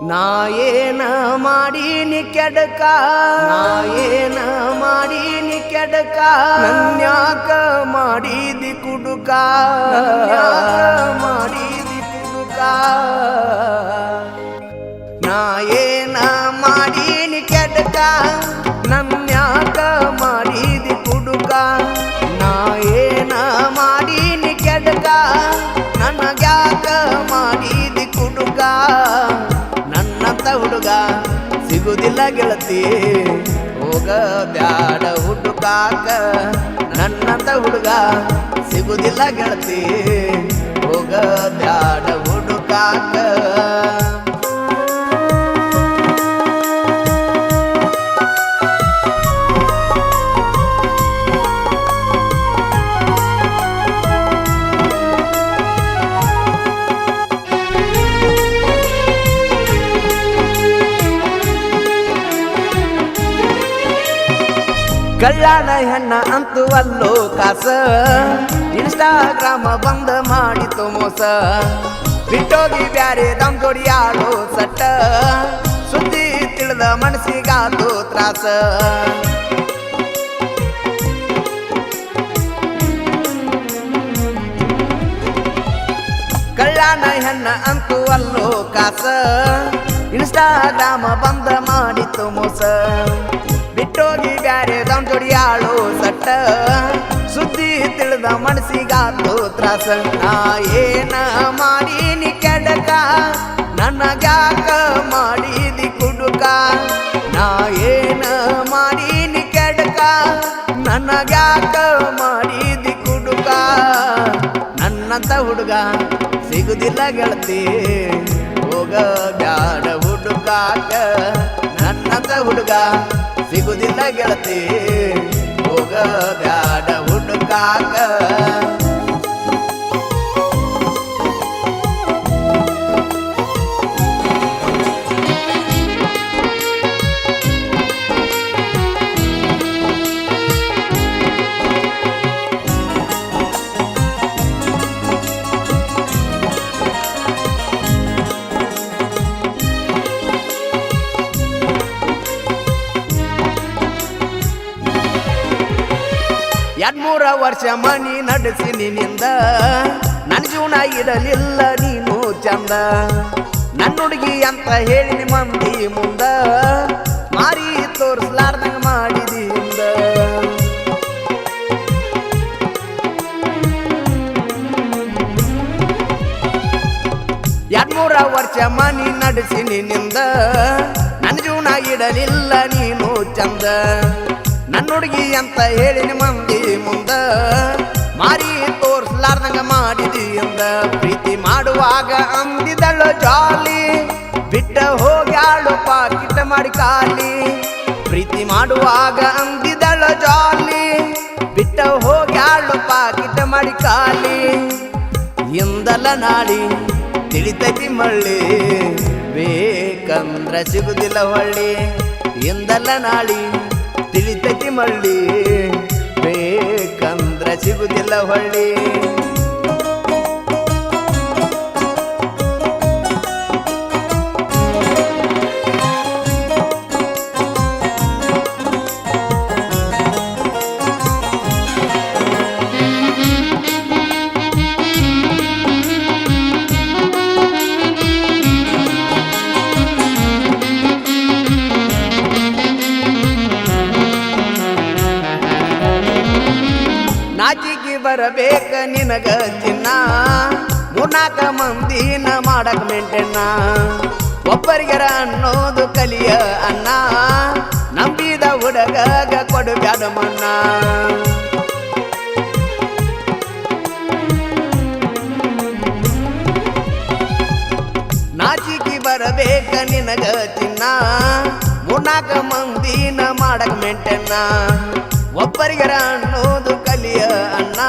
ನಾ ಏನ ಮಾಡೀನಿ ಕೆಡಕ ನಾ ಏನ ಮಾಡೀನಿ ಕೆಡಕ ನನ್ಯಾಕ ಮಾಡಿದಿ ಕುಡುಕ ಮಾಡಿದಿ ಕುಡುಕ ನಾ ಏನ ಮಾಡೀನಿ ಕೆಡಕ ನನ್ಯಾಕ ಮಾಡಿದಿ ಕುಡುಕ ನಾ ಏನ ಮಾಡೀನಿ ಕೆಡಕ ನನಗ್ಯಾಕ ಮಾಡಿದಿ ಕುಡುಕ ನನ್ನಂತ ಹುಡುಗ ಸಿಗುದಿಲ್ಲ ಗೆಳತಿ ಹೋಗ ಬ್ಯಾಡ ಹುಡುಕಾಕ ನನ್ನಂತ ಹುಡುಗ ಸಿಗುದಿಲ್ಲ ಗೆಳತಿ ಹೋಗ ಬ್ಯಾಡ ಹುಡುಕಾಕ ಕಳ್ಳಾನ ಹೆಣ್ಣ ಅಂತೂ ಅಲ್ಲೋ ಕಾಸ ಇನ್ಸ್ಟಾಗ್ರಾಮ ಬಂದ ಮಾಡಿತು ಮೋಸ ಬಿಟ್ಟೋಗಿ ಬ್ಯಾರೆ ದಮ್ ಜೋಡಿ ಆಡೋ ಸಟ್ಟ ಸುದ್ದಿ ತಿಳಿದ ಮನಸ್ಸಿಗಾತು ತ್ರಾಸ ಕಳ್ಳಾನ ಹೆಣ್ಣ ಅಂತೂ ಅಲ್ಲೋ ಕಾಸ ಇನ್ಸ್ಟಾಗ್ರಾಮ ಬಂದ ಮಾಡಿತು ಮೋಸ ಬಿಟ್ಟೋಗಿ ಬ್ಯಾರೆ ದಮ್ ಜೋಡಿ ಆಳೋ ಸಟ್ಟ ಸುದ್ದಿ ತಿಳಿದ ಮನಸ್ಸಿಗಾತು ತ್ರಾಸ ನಾ ಏನ ಮಾಡೀನಿ ಕೆಡಕ ನನಗ್ಯಾಕ ಮಾಡಿದಿ ಕುಡುಕ ನಾ ಏನ ಮಾಡೀನಿ ಕೆಡಕ ನನಗ್ಯಾಕ ಮಾಡಿದಿ ಕುಡುಕ ನನ್ನಂತ ಹುಡುಗ ಸಿಗುದಿಲ್ಲ ಗೆಳತಿ ಹೋಗ ಬ್ಯಾಡ ಹುಡುಕಾಕ ನನ್ನಂತ ಹುಡುಗ ಸಿಗುದಿಲ್ಲ ಗೆಳತಿ ಹೋಗ ಬ್ಯಾಡ ಹುಡುಕಾಕ ಎರಡ್ಮೂರ ವರ್ಷ ಮನಿ ನಡೆಸಿ ನಿನ್ನಿಂದ ನನ್ನ ಜೀವನ ಇಡಲಿಲ್ಲ ನೀನು ಚಂದ ನನ್ನ ಹುಡುಗಿ ಅಂತ ಹೇಳಿನಿ ಮಂದಿ ಮುಂದ ಮಾರಿ ತೋರಿಸ್ಲಾರ್ದಂಗ ಮಾಡಿದಿ ಹಿಂದ ಎರಡ್ಮೂರ ವರ್ಷ ಮನಿ ನಡೆಸಿ ನಿನ್ನಿಂದ ನನ್ನ ಜೀವನ ಇಡಲಿಲ್ಲ ನೀನು ಚಂದ ನನ್ನ ಹುಡುಗಿ ಅಂತ ಹೇಳಿನ ಮಂದಿ ಮುಂದ ಮಾರಿ ತೋರಿಸ್ಲಾರ್ದಂಗ ಮಾಡಿದಿ ಎಂದ ಪ್ರೀತಿ ಮಾಡುವಾಗ ಅಂದಿದಳು ಜಾಲಿ ಬಿಟ್ಟ ಹೋಗ್ಯಾಳು ಪಾಕಿಟ ಮಾಡಿ ಕಾಲಿ ಪ್ರೀತಿ ಮಾಡುವಾಗ ಅಂದಿದಳು ಜಾಲಿ ಬಿಟ್ಟ ಹೋಗ್ಯಾಳು ಪಾಕಿಟ ಮಾಡಿ ಕಾಲಿ ಎಂದಲ್ಲ ನಾಳಿ ತಿಳಿತೈತಿ ಮಳ್ಳಿ ಬೇಕಂದ್ರ ಸಿಗುದಿಲ್ಲ ಹೊಳ್ಳಿ ಎಂದಲ್ಲ ನಾಳಿ ತಿಳಿತೈತಿ ಮಳ್ಳಿ ಬೇಕಂದ್ರ ಸಿಗುದಿಲ್ಲ ಹೊಳ್ಳಿ ನಾಚಿಗೆ ಬರಬೇಕ ನಿನಗ ಚಿನ್ನ ಮೂರ್ನಾಕ ಮಂದಿನ ಮಾಡಕ್ ಮೆಂಟೆನ್ನ ಒಬ್ಬರಿಗರ ಅನ್ನೋದು ಕಲಿಯ ಅನ್ನ ನಂಬಿದ ಹುಡುಗಗ ಕೊಡು ಬ್ಯಾಡ ಮನ್ನ ನಾಚಿಗೆ ಬರಬೇಕ ನಿನಗ ಚಿನ್ನ ಮೂರ್ನಾಕ ಮಂದಿನ ಮಾಡಕ್ ಮೆಂಟೆನ್ನ ಒಬ್ಬರಿಗರ ಅನ್ನೋದು ಕಲಿಯ ಅನ್ನ